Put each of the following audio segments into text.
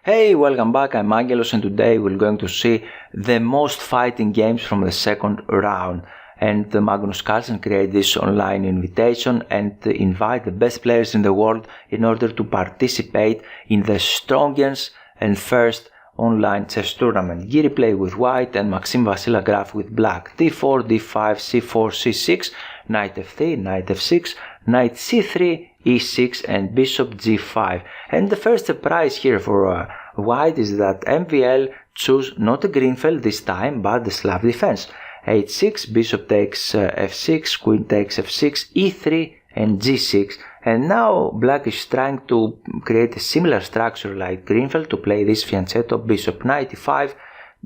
Hey, welcome back, I'm Angelos and today we're going to see the most fighting games from the second round. And Magnus Carlsen created this online invitation and invite the best players in the world in order to participate in the strongest and first online chess tournament. Giri played with white and Maxime Vachier-Lagrave with black. d4, d5, c4, c6, knight f3, knight f6, knight c3, e6 and bishop g5. And the first surprise here for white is that MVL chose not a Greenfeld this time but the Slav defense. h6, bishop takes f6, queen takes f6, e3 and g6. And now black is trying to create a similar structure like Greenfeld to play this fianchetto, bishop knight e5,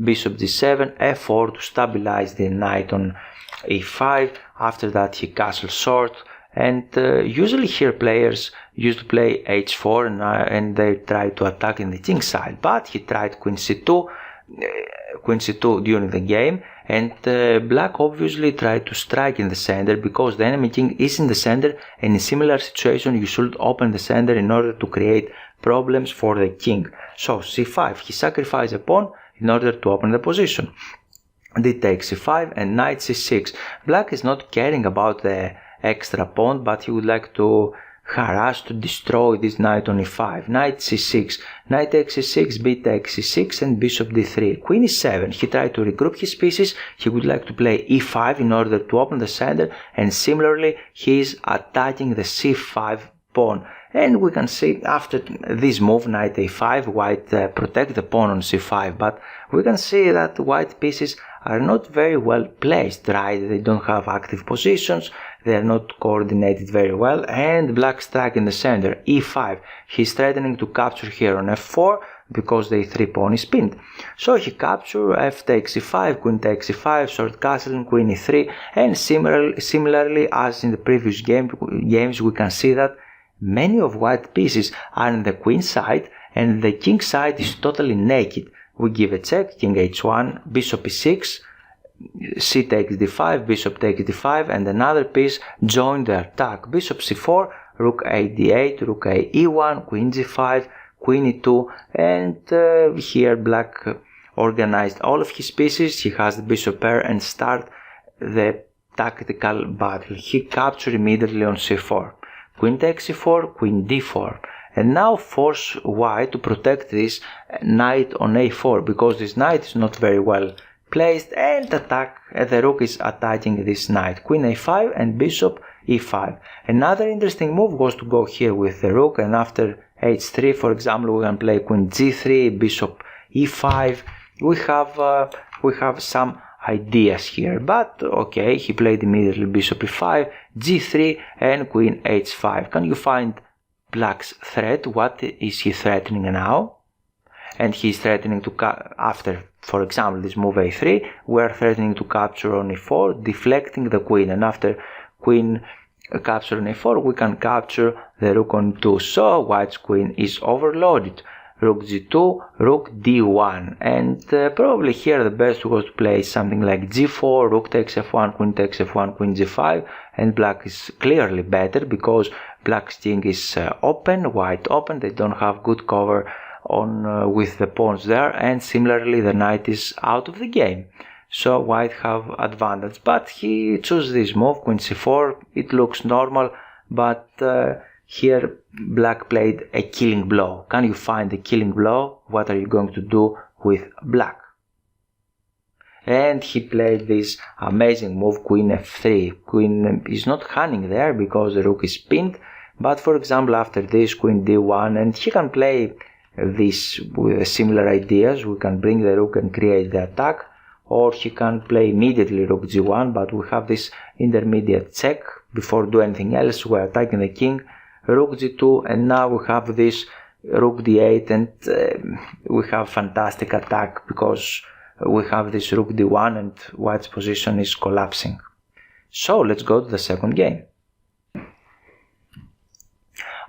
bishop g7, f4 to stabilize the knight on e5. After that he castles short. And usually here players used to play h4 and they try to attack in the king side, but he tried queen c2 during the game, and black obviously tried to strike in the center because the enemy king is in the center, and in similar situation you should open the center in order to create problems for the king. So c5, he sacrificed a pawn in order to open the position. D takes c5 and knight c6. Black is not caring about the extra pawn, but he would like to harass, to destroy this knight on e5. Knight c6, knight takes c6, b takes c6 and bishop d3. Queen e7, he tried to regroup his pieces. He would like to play e5 in order to open the center, and similarly he is attacking the c5 pawn. And we can see after this move, knight a5, white protect the pawn on c5, but we can see that white pieces are not very well placed, right? They don't have active positions, they are not coordinated very well, and black strike in the center, e5. He's threatening to capture here on f4 because the e3 pawn is pinned. So he captures, f takes e5, queen takes e5, short castling, queen e3, and similarly as in the previous games we can see that many of white pieces are in the queen side and the king side is totally naked. We give a check, king h1, bishop e6, c takes d5, bishop takes d5, and another piece joined the attack. Bishop c4, rook a d8, rook a e1, queen g5, queen e2, and here black organized all of his pieces. He has the bishop pair and start the tactical battle. He captured immediately on c4. Queen takes c4, queen d4. And now force white to protect this knight on a4 because this knight is not very well placed, and the rook is attacking this knight. Queen a5 and bishop e5. Another interesting move was to go here with the rook, and after h3 for example we can play queen g3, bishop e5. We have some ideas here, but okay, he played immediately bishop e5, g3 and queen h5. Can you find black's threat? What is he threatening now? And he's threatening to after, for example, this move a3, we are threatening to capture on e4, deflecting the queen, and after queen capture on e4 we can capture the rook on 2. So white's queen is overloaded. Rook g2, rook d1, and probably here the best was to play something like g4, rook takes f1, queen takes f1, queen g5, and black is clearly better because black's king is open, white open, they don't have good cover on with the pawns there, and similarly the knight is out of the game. So white have advantage, but he chose this move, queen c4, it looks normal, but here black played a killing blow. Can you find the killing blow? What are you going to do with black? And he played this amazing move, queen f3. Queen is not hanging there because the rook is pinned, but for example after this queen d1, and he can play this with similar ideas. We can bring the rook and create the attack, or he can play immediately rook g1, but we have this intermediate check before do anything else. We're attacking the king, rook g2, and now we have this rook d8, and we have fantastic attack because we have this rook d1 and white's position is collapsing. So let's go to the second game.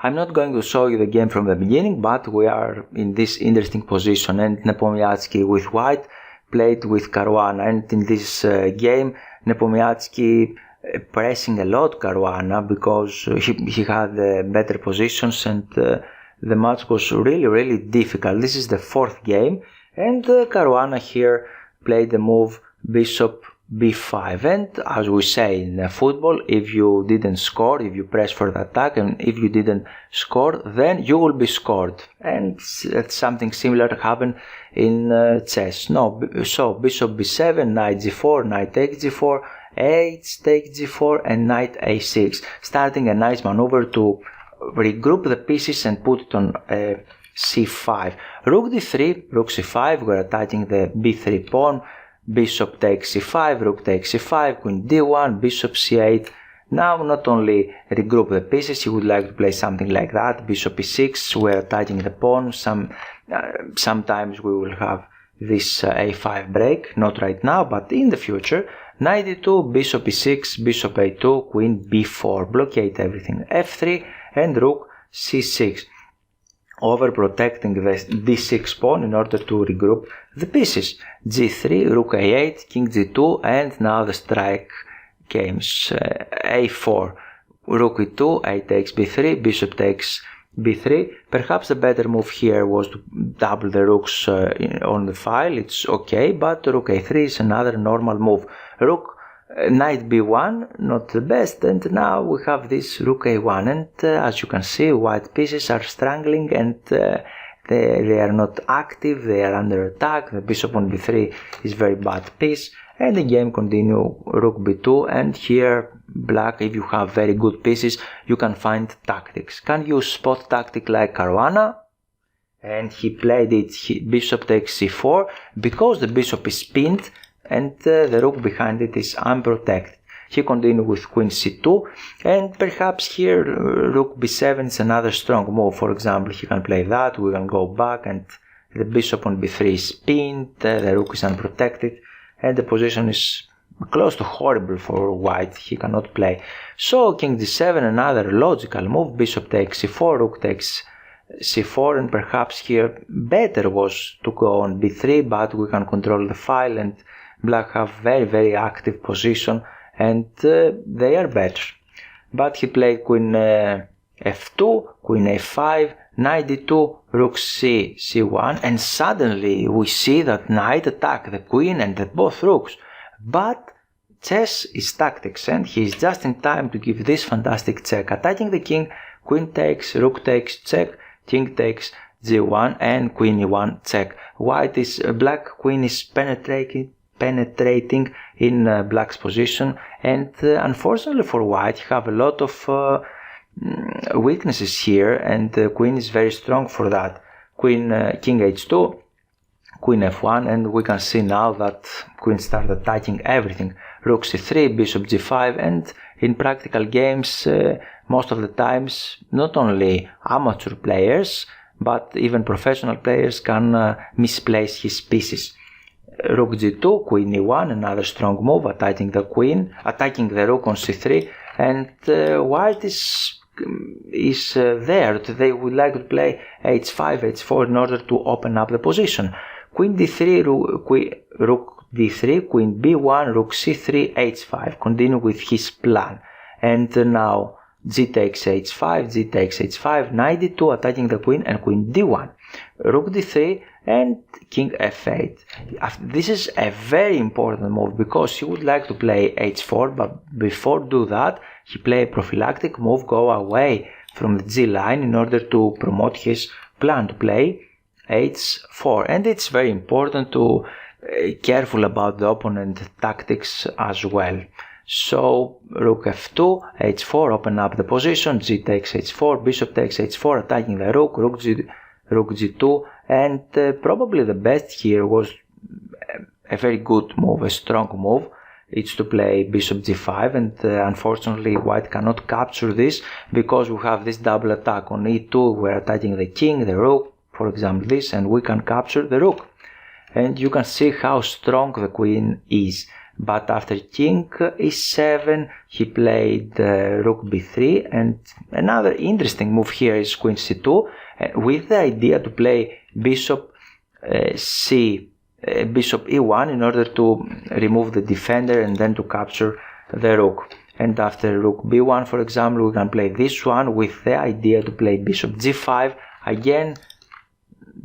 I'm not going to show you the game from the beginning, but we are in this interesting position, and Nepomniachtchi with white played with Caruana, and in this game Nepomniachtchi pressing a lot Caruana because he had better positions, and the match was really difficult. This is the fourth game, and Caruana here played the move bishop b5, and as we say in football, if you didn't score, if you press for the attack, and if you didn't score, then you will be scored. And something similar happened in chess. So bishop b7, knight g4, knight takes g4, h takes g4, and knight a6, starting a nice maneuver to regroup the pieces and put it on c5. Rook d3, rook c5, we're attacking the b3 pawn. Bishop takes c5, rook takes c5, queen d1, bishop c8. Now not only regroup the pieces, you would like to play something like that. Bishop e6, we're attacking the pawn. Sometimes we will have this a5 break, not right now, but in the future. Knight e2, bishop e6, bishop a2, queen b4, blockade everything. f3 and rook c6. Overprotecting the d6 pawn in order to regroup the pieces. g3, rook a8, king g2, and now the strike games. a4, rook e2, a takes b3, bishop takes b3. Perhaps the better move here was to double the rooks on the file. It's okay, but rook a3 is another normal move. Knight b1, not the best, and now we have this rook a1, and as you can see, white pieces are struggling, and they are not active, they are under attack. The bishop on b3 is very bad piece, and the game continue rook b2, and here black, if you have very good pieces, you can find tactics. Can you spot tactic like Caruana? And he played it, bishop takes c4, because the bishop is pinned, and the rook behind it is unprotected. He continued with queen c2, and perhaps here rook b7 is another strong move. For example, he can play that, we can go back, and the bishop on b3 is pinned, the rook is unprotected, and the position is close to horrible for white. He cannot play. So king d7, another logical move, bishop takes c4, rook takes c4, and perhaps here better was to go on b3, but we can control the file, and black have very active position, and they are better. But he played queen f2, queen a5, knight d2, rook c1, and suddenly we see that knight attack the queen and both rooks. But chess is tactics, and he is just in time to give this fantastic check. Attacking the king, queen takes, rook takes, check, king takes g1, and queen e1, check. Black queen is penetrating in black's position, and unfortunately for white, you have a lot of weaknesses here, and the queen is very strong for that. King h2, queen f1, and we can see now that queen started attacking everything. Rook c3, bishop g5, and in practical games, most of the times, not only amateur players, but even professional players can misplace his pieces. Rook g2, queen e1, another strong move, attacking the rook on c3, and white is there. They would like to play h5, h4 in order to open up the position. Queen d3, rook d3, queen b1, rook c3, h5. Continue with his plan. And now g takes h5, g takes h5, knight d2, attacking the queen, and queen d1. Rook d3 and king f8. This is a very important move because he would like to play h4, but before do that, he play a prophylactic move, go away from the g line in order to promote his plan to play h4. And it's very important to careful about the opponent tactics as well. So rook f2, h4, open up the position, g takes h4, bishop takes h4, attacking the rook, rook g2, and probably the best here was a very good move, a strong move. It's to play bishop g5, and unfortunately white cannot capture this because we have this double attack on e2. We're attacking the king, the rook, for example this, and we can capture the rook. And you can see how strong the queen is. But after king e7, he played rook b3, and another interesting move here is queen c2, with the idea to play bishop e1 in order to remove the defender and then to capture the rook. And after rook b1, for example, we can play this one with the idea to play bishop g5, again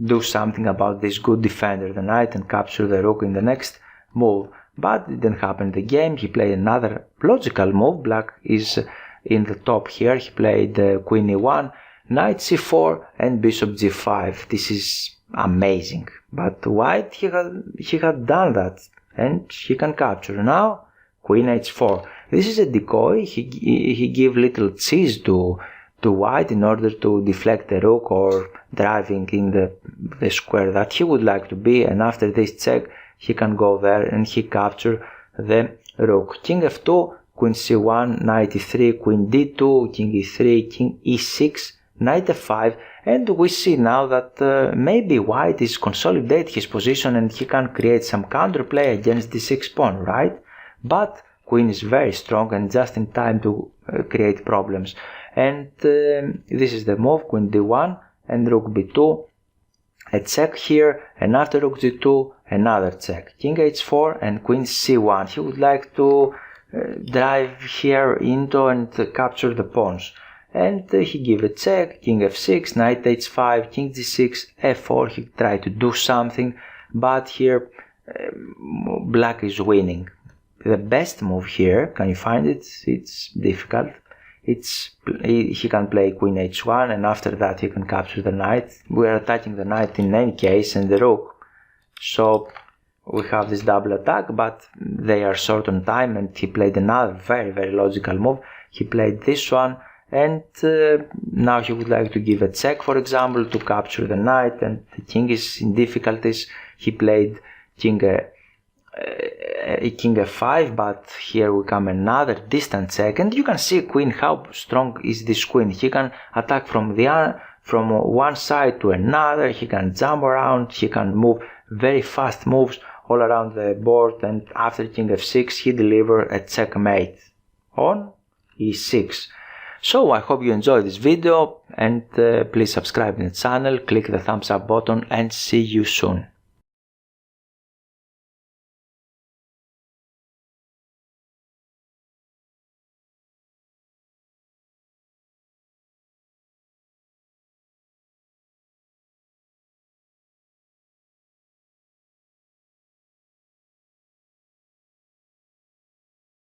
do something about this good defender the knight and capture the rook in the next move. But it didn't happen in the game. He played another logical move. Black is in the top here. He played queen e1, knight c4 and bishop g5. This is amazing. But white, he had done that and he can capture. Now queen h4. This is a decoy. He give little cheese to white in order to deflect the rook or driving in the square that he would like to be, and after this check he can go there and he capture the rook. King f2, queen c1, knight e3, queen d2, king e3, king e6, knight f5, and we see now that maybe white is consolidate his position and he can create some counterplay against the d6 pawn, right? But queen is very strong and just in time to create problems. And this is the move, queen d1 and rook b2, a check here, and after rook g2 another check, king h4 and queen c1. He would like to drive here into and capture the pawns, and he give a check, king f6, knight h5, king g6, f4. He tried to do something, but here black is winning. The best move here, can you find it? It's difficult. He can play queen h1 and after that he can capture the knight. We are attacking the knight in any case and the rook, so we have this double attack, but they are short on time, and he played another very logical move. He played this one, and now he would like to give a check, for example, to capture the knight, and the king is in difficulties. He played king f5, but here will come another distant check, and you can see queen, how strong is this queen. He can attack from one side to another, he can jump around, he can move very fast moves all around the board, and after king f6 he delivered a checkmate on e6. So I hope you enjoyed this video, and please subscribe to the channel, click the thumbs up button, and see you soon.